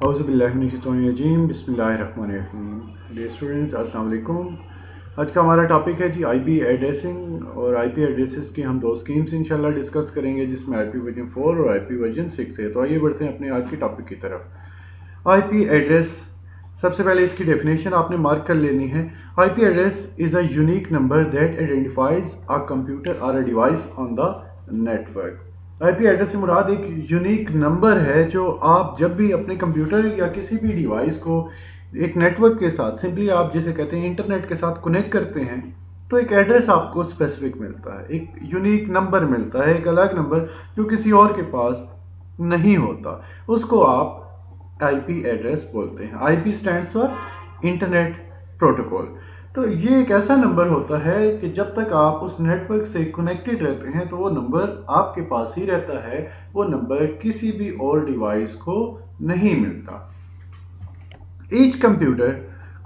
औज़ुबिल्लाहिमिनश्शैतानिर्रजीम बिस्मिल्लाहिर्रहमानिर्रहीम। Dear students, अस्सलाम वालेकुम। आज का हमारा टॉपिक है जी आईपी एड्रेसिंग और आईपी एड्रेसेस की हम दो स्कीम्स इंशाल्लाह डिस्कस करेंगे, जिसमें आईपी वर्जन 4 और आईपी वर्जन 6 है। तो आइए बढ़ते हैं अपने आज के टॉपिक की तरफ। आईपी एड्रेस, सबसे पहले इसकी डेफिनेशन आपने मार्क कर लेनी है। IP address is a unique number that identifies a computer और a device on the network. IP address से मुराद एक यूनिक नंबर है जो आप जब भी अपने कंप्यूटर या किसी भी डिवाइस को एक नेटवर्क के साथ, सिंपली आप जैसे कहते हैं इंटरनेट के साथ कनेक्ट करते हैं, तो एक एड्रेस आपको स्पेसिफिक मिलता है, एक यूनिक नंबर मिलता है, एक अलग नंबर जो किसी और के पास नहीं होता। उसको आप आईपी एड्रेस बोलते हैं। IP stands for internet protocol. तो ये एक ऐसा नंबर होता है कि जब तक आप उस नेटवर्क से कनेक्टेड रहते हैं तो वो नंबर आपके पास ही रहता है, वो नंबर किसी भी और डिवाइस को नहीं मिलता। Each computer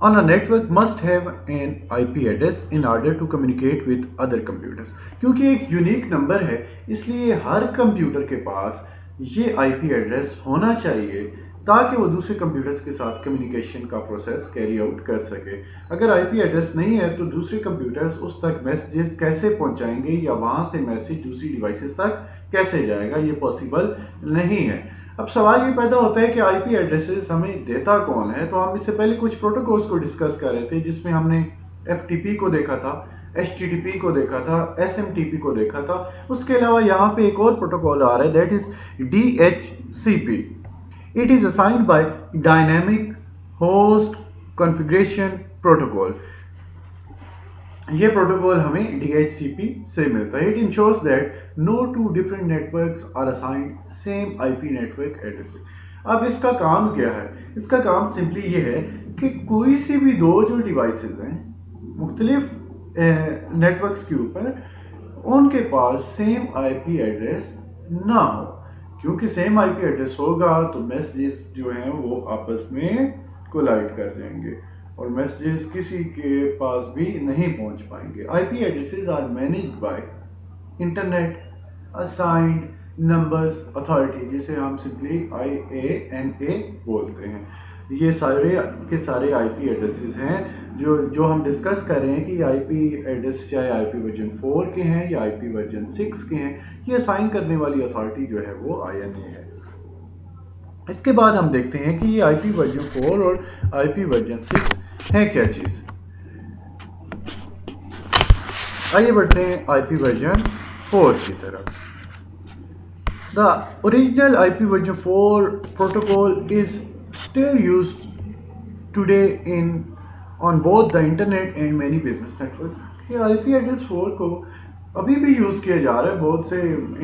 on a network must have an IP address in order to communicate with other computers। क्योंकि एक यूनिक नंबर है, इसलिए हर कंप्यूटर के पास ये IP एड्रेस होना चाहिए ताकि वो दूसरे कंप्यूटर्स के साथ कम्युनिकेशन का प्रोसेस कैरी आउट कर सके। अगर आईपी एड्रेस नहीं है तो दूसरे कंप्यूटर्स उस तक मैसेजेस कैसे पहुंचाएंगे या वहां से मैसेज दूसरी डिवाइसेस तक कैसे जाएगा, ये पॉसिबल नहीं है। अब सवाल ये पैदा होता है कि आईपी एड्रेसेस हमें देता कौन है। तो हम इससे पहले कुछ प्रोटोकॉल्स को डिस्कस कर रहे थे, जिसमें हमने एफटीपी को देखा था, एचटीटीपी को देखा था, एसएमटीपी को देखा था। उसके अलावा यहाँ पे एक और प्रोटोकॉल आ रहा है, that is DHCP. It is assigned by Dynamic Host Configuration Protocol। ये प्रोटोकॉल हमें DHCP से मिलता है। It ensures that no two different networks are assigned same IP network address। अब इसका काम क्या है? इसका काम सिंपली ये है कि कोई सी भी दो जो डिवाइसेस हैं मुख्तलिफ नेटवर्क्स के ऊपर, उनके पास सेम IP एड्रेस ना हो। क्योंकि सेम आईपी एड्रेस होगा तो मैसेजेस जो हैं वो आपस में कोलाइड कर जाएंगे और मैसेजेस किसी के पास भी नहीं पहुंच पाएंगे। IP addresses are managed by internet assigned numbers authority, जिसे हम सिंपली IANA बोलते हैं। ये सारे के सारे आईपी एड्रेसेस हैं जो हम डिस्कस कर रहे हैं कि आईपी एड्रेस चाहे आईपी वर्जन 4 के हैं या आईपी वर्जन 6 के हैं, ये असाइन करने वाली अथॉरिटी जो है वो IANA है। इसके बाद हम देखते हैं कि ये आईपी वर्जन 4 और आईपी वर्जन 6 है क्या चीज़। आइए बढ़ते हैं आईपी वर्जन 4 की तरफ। The original IP version 4 protocol is still used today on both the internet and many business network। ये IP एड्रेस 4 को अभी भी यूज़ किया जा रहा है, बहुत से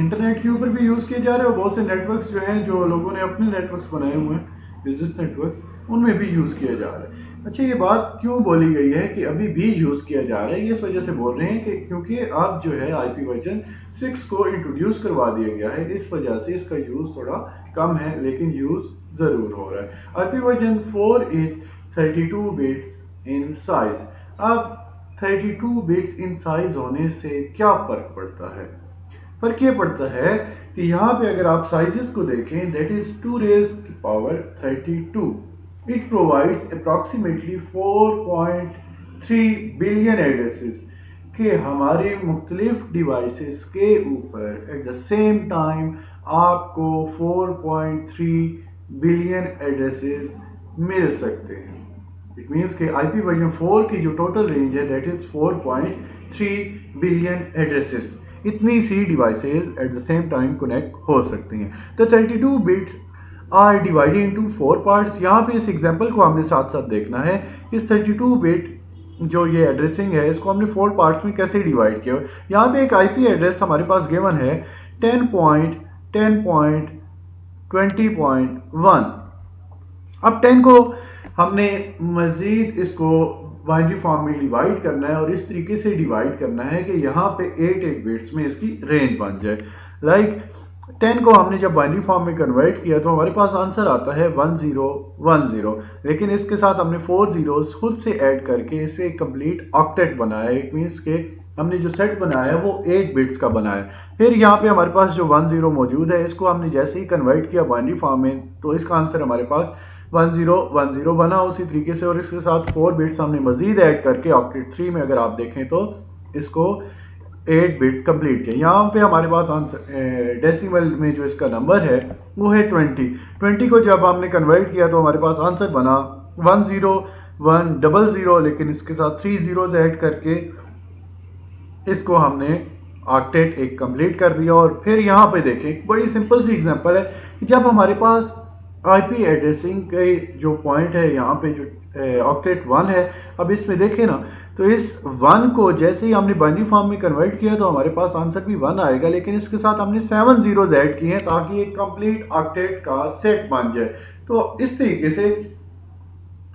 इंटरनेट के ऊपर भी यूज़ किए जा रहे हैं और बहुत से नेटवर्क्स जो हैं, जो लोगों ने अपने नेटवर्क्स बनाए हुए हैं, बिजनेस नेटवर्क्स, उनमें भी यूज़ किया जा रहा है। अच्छा, ये बात क्यों बोली गई है कि अभी भी यूज़ किया जा रहा है? ये इस वजह से बोल रहे हैं कि क्योंकि अब जो है IP वर्जन 6 को इंट्रोड्यूस करवा दिया गया है, इस वजह से इसका यूज़ थोड़ा कम है, लेकिन यूज़ ज़रूर हो रहा है। IP version 4 is 32 bits in size. अब 32 बिट्स इन साइज होने से क्या फ़र्क पड़ता है? फ़र्क ये पड़ता है कि यहाँ पे अगर आप साइजेस को देखें, दैट इज़ 2 रेज़ की power 32। It provides approximately 4.3 billion addresses के हमारे मुख्तलिफ डिवाइसेस के ऊपर एट द सेम टाइम आपको 4.3 बिलियन एड्रेसेस मिल सकते हैं। इट मीन्स कि आईपी वर्जन 4 की जो टोटल रेंज है दैट इज़ 4.3 बिलियन एड्रेसेस। इतनी सी devices at the same time connect हो सकती हैं। तो 32 bits are divided into 4 parts. यहाँ पे इस एग्जांपल को हमने साथ साथ देखना है कि इस 32 बिट जो ये एड्रेसिंग है, इसको हमने 4 पार्ट्स में कैसे डिवाइड किया। यहाँ पे एक आईपी एड्रेस हमारे पास गिवन है 10.10.20.1। अब 10 को हमने मज़ीद इसको बाइनरी फॉर्म में डिवाइड करना है और इस तरीके से डिवाइड करना है कि यहाँ पे 8 बिट्स में इसकी रेंज बन जाए। लाइक 10 को हमने जब बाइनरी फॉर्म में कन्वर्ट किया तो हमारे पास आंसर आता है 1010, लेकिन इसके साथ हमने 4 जीरोस खुद से ऐड करके इसे कंप्लीट ऑक्टेट बनाया। इट मीन्स के हमने जो सेट बनाया वो 8 बिट्स का बनाया। फिर यहाँ पे हमारे पास जो 10 मौजूद है, इसको हमने जैसे ही कन्वर्ट किया बाइनरी फॉर्म में तो इसका आंसर हमारे पास 1010 बना उसी तरीके से, और इसके साथ 4 बिट्स हमने मजीद ऐड करके ऑक्टेट 3 में अगर आप देखें तो इसको 8 बिट्स कंप्लीट किया। यहाँ पे हमारे पास आंसर डेसिमल में जो इसका नंबर है वो है 20 को जब हमने कन्वर्ट किया तो हमारे पास आंसर बना 10100, लेकिन इसके साथ 3 zeros ऐड करके इसको हमने ऑक्टेट एक कंप्लीट कर दिया। और फिर यहाँ पे देखें, बड़ी सिंपल सी एग्जांपल है कि जब हमारे पास आईपी एड्रेसिंग के जो पॉइंट है यहाँ पे जो ऑक्टेट 1 है, अब इसमें देखें ना तो इस 1 को जैसे ही हमने बाइनरी फॉर्म में कन्वर्ट किया तो हमारे पास आंसर भी 1 आएगा, लेकिन इसके साथ हमने 7 zeros ऐड किए हैं ताकि एक कंप्लीट ऑक्टेट का सेट बन जाए। तो इस तरीके से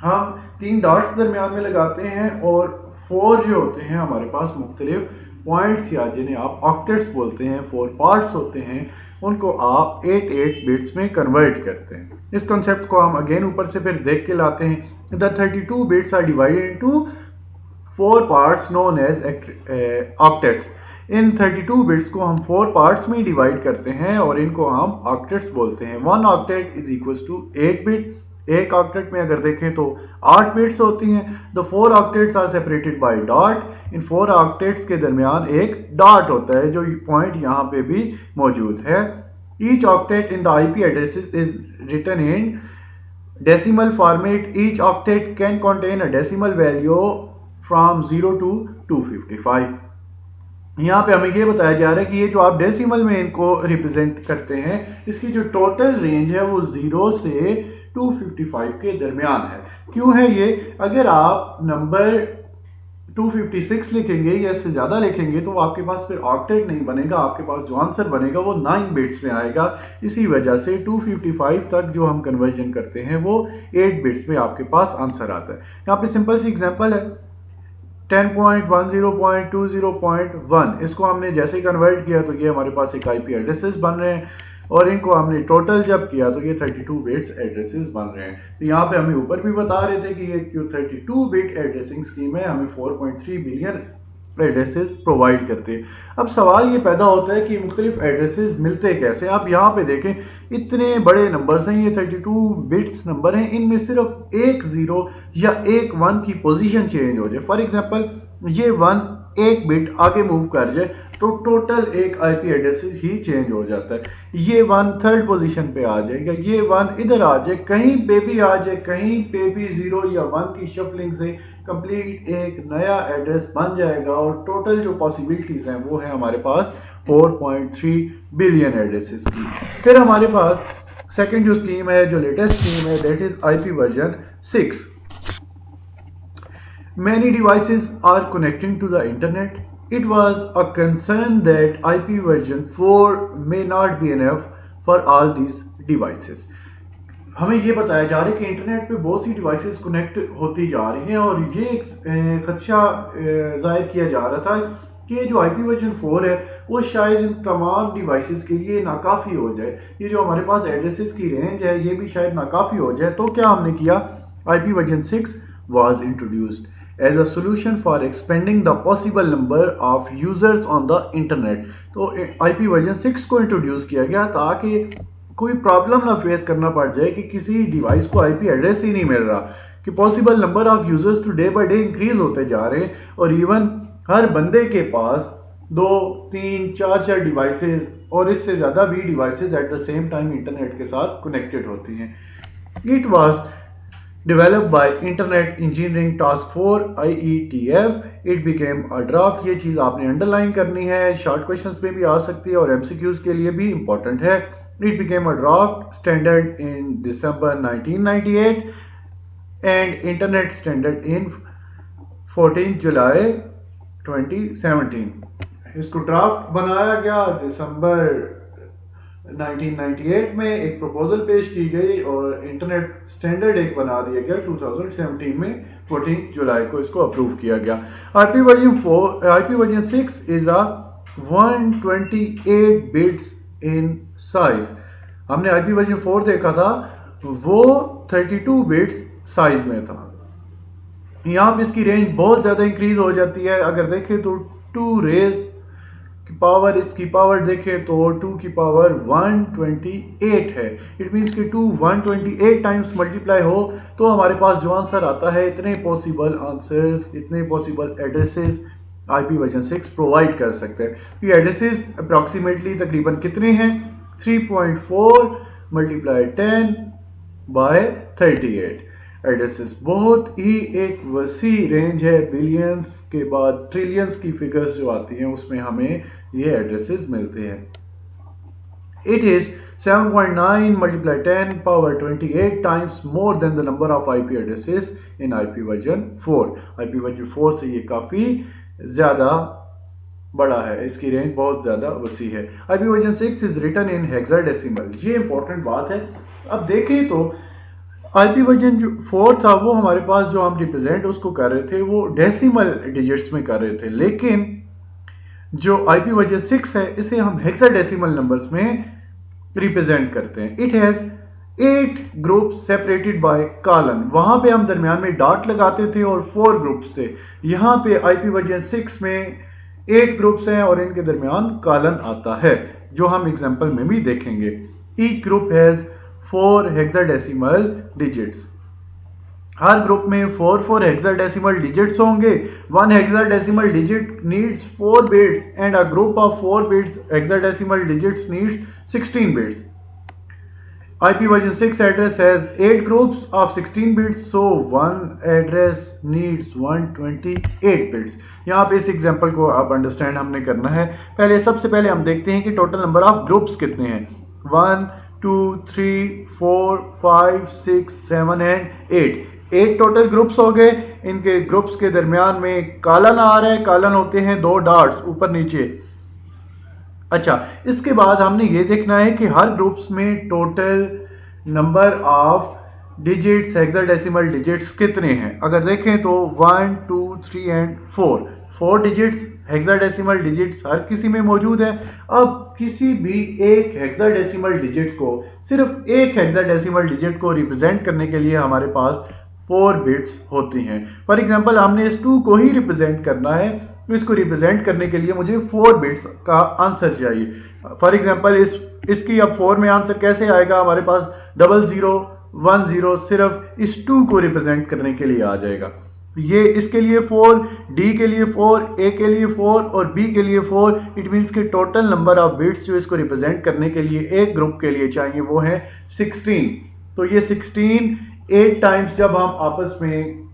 हम 3 डॉट्स दरमियान में लगाते हैं और 4 जो होते हैं हमारे पास मुख्तलिफ पॉइंट्स या जिन्हें आप ऑक्टेट्स बोलते हैं, 4 पार्ट्स होते हैं, उनको आप 8 बिट्स में कन्वर्ट करते हैं। इस कॉन्सेप्ट को हम अगेन ऊपर से फिर देख के लाते हैं। The 32 bits are divided into 4 parts known as octets. In 32 bits को हम 4 पार्ट्स में डिवाइड करते हैं और इनको हम ऑक्टेट्स बोलते हैं। 1 octet is equal to 8 bit. एक ऑक्टेट में अगर देखें तो 8 बिट्स होती हैं। The 4 octets are separated by dot. इन 4 ऑक्टेट्स के दरमियान एक डॉट होता है जो पॉइंट यहाँ पे भी मौजूद है। Each octet in the IP address is written in decimal format. Each octet can contain a decimal value from 0 to 255। यहाँ पे हमें ये बताया जा रहा है कि ये जो आप डेसिमल में इनको रिप्रेजेंट करते हैं, इसकी जो टोटल रेंज है वो 0 से 255 के दरमियान है। क्यों है ये? अगर आप नंबर 256 लिखेंगे या इससे ज़्यादा लिखेंगे तो आपके पास फिर ऑक्टेट नहीं बनेगा, आपके पास जो आंसर बनेगा वो 9 बिट्स में आएगा। इसी वजह से 255 तक जो हम कन्वर्जन करते हैं वो 8 बिट्स में आपके पास आंसर आता है। यहाँ पे सिंपल सी एग्जांपल है 10.10.20.1, इसको हमने जैसे ही कन्वर्ट किया तो ये हमारे पास एक आईपी एड्रेसेस बन रहे हैं और इनको हमने टोटल जब किया तो ये 32 बिट्स एड्रेसेस बन रहे हैं। तो यहाँ पे हमें ऊपर भी बता रहे थे कि ये जो 32 बिट एड्रेसिंग स्कीम है हमें 4.3 बिलियन एड्रेसेस प्रोवाइड करते हैं। अब सवाल ये पैदा होता है कि मुख्तलिफ एड्रेसेस मिलते कैसे। आप यहाँ पे देखें इतने बड़े नंबर्स हैं, ये 32 बिट्स नंबर हैं, इनमें सिर्फ एक 0 या एक 1 की पोजीशन चेंज हो जाए। फॉर एग्जांपल ये 1 एक बिट आगे मूव कर जाए तो टोटल एक आईपी एड्रेस ही चेंज हो जाता है। ये 1 थर्ड पोजीशन पे आ जाएगा, ये 1 इधर आ जाए, कहीं पे भी आ जाए, कहीं पे भी 0 या 1 की शफलिंग से कंप्लीट एक नया एड्रेस बन जाएगा और टोटल जो पॉसिबिलिटीज हैं वो है हमारे पास 4.3 बिलियन एड्रेसेस की। फिर हमारे पास सेकंड जो स्कीम है, जो लेटेस्ट स्कीम है, that is IP version 6। Many devices are connecting to the internet. It was a concern that IP version 4 may not be enough for all these devices. हमें ये बताया जा रहा है कि इंटरनेट पे बहुत सी डिवाइसेस कनेक्ट होती जा रही हैं और ये एक खदशा जाहिर किया जा रहा था कि जो IP वर्जन 4 है वो शायद इन तमाम डिवाइसेस के लिए नाकाफ़ी हो जाए। ये जो हमारे पास एड्रेसेस की रेंज है ये भी शायद नाकाफ़ी हो जाए। तो क्या हमने किया, IP version 6 was introduced as a solution for expanding the possible number of users on the internet। तो IP वर्जन 6 को इंट्रोड्यूस किया गया ताकि कोई प्रॉब्लम ना फेस करना पड़ जाए कि किसी डिवाइस को IP एड्रेस ही नहीं मिल रहा, कि possible number of users to day by day increase होते जा रहे हैं और इवन हर बंदे के पास 2, 3, 4 डिवाइसेस और इससे ज़्यादा भी devices at the same time internet के साथ कनेक्टेड होती हैं। It was developed by Internet Engineering Task Force IETF. It became a draft। ये चीज़ आपने अंडरलाइन करनी है, शॉर्ट क्वेश्चंस में भी आ सकती है और MCQs के लिए भी इम्पोर्टेंट है। It became a draft standard in December 1998 and Internet standard in 14 July 2017। इसको ड्राफ्ट बनाया गया दिसंबर 1998 में, एक प्रपोजल पेश की गई और इंटरनेट स्टैंडर्ड एक बना दिया गया 2017 में 14 जुलाई को इसको अप्रूव किया गया। IP version 6 is a 128 bits in size. हमने IP वर्जन 4 देखा था वो 32 बिट्स साइज में था। यहाँ पे इसकी रेंज बहुत ज़्यादा इंक्रीज हो जाती है। अगर देखें तो 2 रेज पावर, इसकी पावर देखें तो 2 की पावर 128 है। इट मीन्स कि 2 128 टाइम्स मल्टीप्लाई हो तो हमारे पास जो आंसर आता है, इतने पॉसिबल आंसर्स, इतने possible addresses IP version 6 provide कर सकते हैं। तो ये एड्रेसेस अप्रॉक्सीमेटली तकरीबन कितने हैं? 3.4 मल्टीप्लाई 10 बाय 38 एड्रेसेस। बहुत ही एक वसी रेंज है, बिलियंस के बाद ट्रिलियंस की फिगर्स जो आती हैं उसमें हमें ये एड्रेसेस मिलते हैं। It is 7.9 multiply 10 power 28 times more than the number of IP addresses in IP version 4। IP version 4 से ये काफ़ी ज़्यादा बड़ा है, इसकी रेंज बहुत ज़्यादा वसी है। IP version 6 is written in hexadecimal. ये इंपॉर्टेंट बात है। अब देखें तो IP वर्जन जो 4 था वो हमारे पास जो हम रिप्रेजेंट उसको कर रहे थे वो डेसिमल डिजिट्स में कर रहे थे, लेकिन जो IP वर्जन 6 है इसे हम हेक्साडेसिमल नंबर्स में रिप्रेजेंट करते हैं। It has 8 group separated by colon. वहां पे हम दरमियान में डॉट लगाते थे और 4 ग्रुप्स थे। यहाँ पे IP वर्जन 6 में 8 ग्रुप्स हैं और इनके दरमियान कॉलन आता है, जो हम एग्जांपल में भी देखेंगे। Each group has 4 hexadecimal digits. Her group में 4 हेक्साडेसिमल डिजिट्स होंगे। 1 hexadecimal digit needs 4 bits and a group of 4 bits hexadecimal digits needs 16 bits. IP version 6 address has 8 groups of 16 bits, so one address needs 128 bits। यहाँ पे इस example को आप understand हमने करना है। सबसे पहले हम देखते हैं कि टोटल नंबर ऑफ ग्रुप्स कितने हैं। 1 2 3 4 5 6 7 एंड 8 टोटल ग्रुप्स हो गए। इनके ग्रुप्स के दरमियान में कॉलन आ रहा है। कॉलन होते हैं 2 डॉट्स ऊपर नीचे। अच्छा, इसके बाद हमने ये देखना है कि हर ग्रुप्स में total number of digits, hexadecimal digits कितने हैं। अगर देखें तो 1 2 3 एंड 4 डिजिट्स हेक्साडेसिमल डिजिट्स हर किसी में मौजूद है। अब किसी भी एक हेक्साडेसिमल डिजिट को, सिर्फ एक हेक्साडेसिमल डिजिट को रिप्रेजेंट करने के लिए हमारे पास 4 बिट्स होती हैं। फॉर एग्जांपल हमने इस 2 को ही रिप्रेजेंट करना है, तो इसको रिप्रेजेंट करने के लिए मुझे 4 बिट्स का आंसर चाहिए। फॉर एग्जांपल इसकी अब 4 में आंसर कैसे आएगा? हमारे पास 00 10 सिर्फ इस 2 को रिप्रेजेंट करने के लिए आ जाएगा। ये इसके लिए 4, डी के लिए 4, ए के लिए 4 और बी के लिए 4। इट मीन्स कि टोटल नंबर ऑफ बिट्स जो इसको रिप्रेजेंट करने के लिए एक ग्रुप के लिए चाहिए वो है 16। तो ये 16 8 टाइम्स जब हम आपस में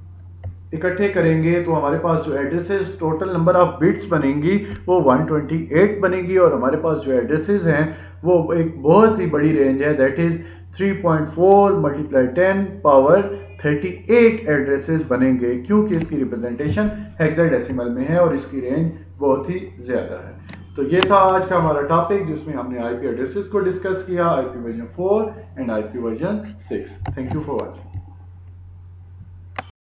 इकट्ठे करेंगे तो हमारे पास जो addresses total number of bits बनेंगी वो 128 बनेगी। और हमारे पास जो एड्रेसेस हैं वो एक बहुत ही बड़ी रेंज है, that is 3.4 multiply 10 power 38 addresses बनेंगे, क्योंकि इसकी रिप्रेजेंटेशन हेक्साडेसिमल में है और इसकी रेंज बहुत ही ज़्यादा है। तो ये था आज का हमारा टॉपिक जिसमें हमने IP एड्रेसेस को डिस्कस किया, IP version 4 and IP version 6। Thank you for watching.